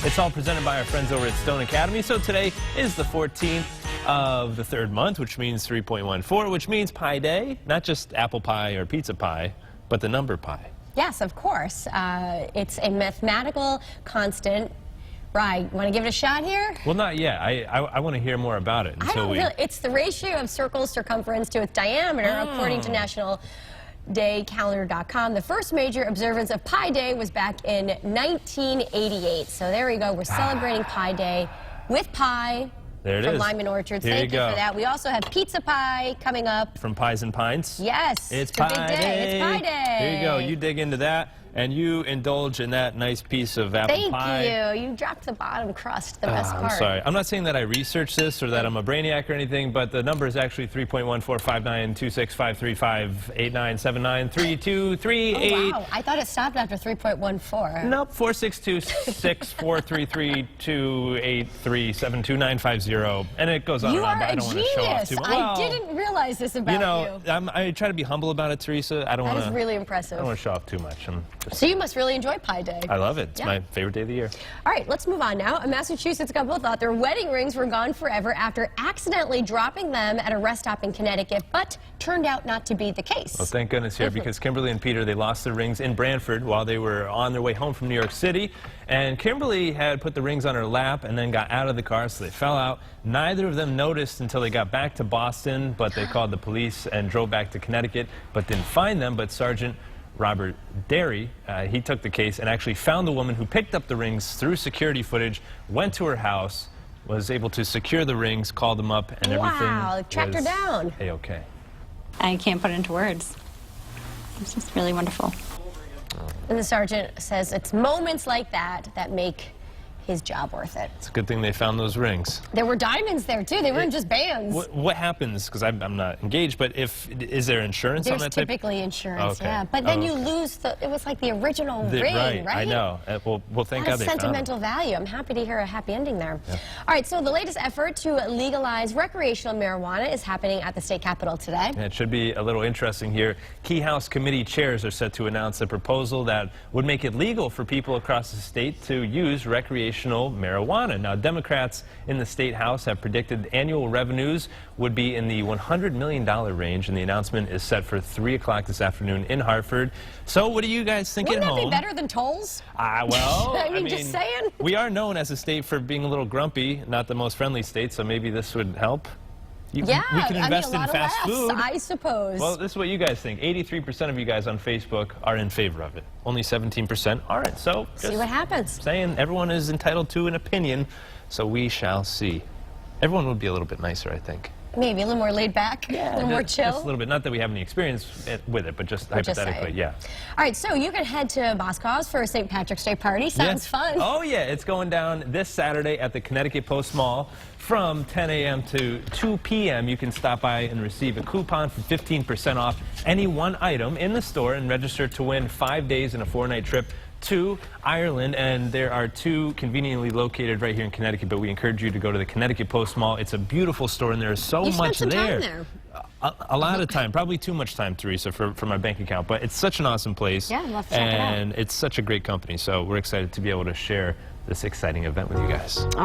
It's all presented by our friends over at Stone Academy. So today is the 14th of the third month, which means 3.14, which means Pi Day. Not just apple pie or pizza pie, but the number pi. Yes, of course. It's a mathematical constant. Right, want to give it a shot here? Well, not yet. I want to hear more about it. It's the ratio of circle's circumference to its diameter, according to nationaldaycalendar.com. The first major observance of Pi Day was back in 1988. So there we go. We're celebrating Pi Day with pie. There it from is. Lyman Orchards. Here Thank you you go. for that. We also have pizza pie coming up. From Pies and Pints? Yes. It's a big Pi day. Day. It's Pi Day. Here you go. You dig into that, and you indulge in that nice piece of apple pie. Thank you. You dropped the bottom crust, the best part. I'm sorry. I'm not saying that I researched this or that I'm a brainiac or anything, but the number is actually 3.145926535589793238. Oh, wow. I thought it stopped after 3.14. Nope. 462-6433-283-72950. And it goes on You and on, are but I a don't want to show off genius. too much. I didn't realize this about you. I try to be humble about it, Teresa. I don't want That to. is really impressive. I don't want to show off too much. So you must really enjoy Pi Day. I love it. It's my favorite day of the year. All right, let's move on now. A Massachusetts couple thought their wedding rings were gone forever after accidentally dropping them at a rest stop in Connecticut, but turned out not to be the case. Well, thank goodness here, because Kimberly and Peter, they lost their rings in Branford while they were on their way home from New York City. And Kimberly had put the rings on her lap and then got out of the car, so they fell out. Neither of them noticed until they got back to Boston, but they called the police and drove back to Connecticut, but didn't find them. But Sergeant Robert Derry, he took the case and actually found the woman who picked up the rings through security footage, went to her house, was able to secure the rings, called them up, and everything. Wow, tracked her down. A-okay. I can't put it into words. It's just really wonderful. And the sergeant says it's moments like that that make his job worth it. It's a good thing they found those rings. There were diamonds there, too. They weren't just bands. What happens, because I'm not engaged, but is there insurance on that type? There's typically insurance, Okay. yeah. But then you lose it was like the original ring, right? I know. Well, thank God they found it. Sentimental value. I'm happy to hear a happy ending there. Yeah. All right, so the latest effort to legalize recreational marijuana is happening at the state capitol today. And it should be a little interesting here. Key House committee chairs are set to announce a proposal that would make it legal for people across the state to use recreational marijuana. Now, Democrats in the state house have predicted annual revenues would be in the $100 million range, and the announcement is set for 3 o'clock this afternoon in Hartford. So what do you guys think at home? Wouldn't that be better than tolls? Well, I mean, just saying. We are known as a state for being a little grumpy, not the most friendly state, so maybe this would help. We can invest in fast food. I suppose. Well, this is what you guys think. 83% of you guys on Facebook are in favor of it. Only 17% aren't. So see what happens. Saying everyone is entitled to an opinion, so we shall see. Everyone would be a little bit nicer, I think. Maybe a little more laid back, a little more chill. Just a little bit. Not that we have any experience with it, but just hypothetically, yeah. All right, so you can head to Boscov's for a St. Patrick's Day party. Sounds fun. Oh, yeah. It's going down this Saturday at the Connecticut Post Mall from 10 a.m. to 2 p.m. You can stop by and receive a coupon for 15% off any one item in the store and register to win 5 days and a 4-night trip to Ireland. And there are 2 conveniently located right here in Connecticut, but we encourage you to go to the Connecticut Post Mall. It's a beautiful store, and there is so much spent some there. time there. A lot of time, probably too much time, Teresa, for my bank account, but it's such an awesome place. Yeah, I'd love to check it out. And it's such a great company, so we're excited to be able to share this exciting event with you guys.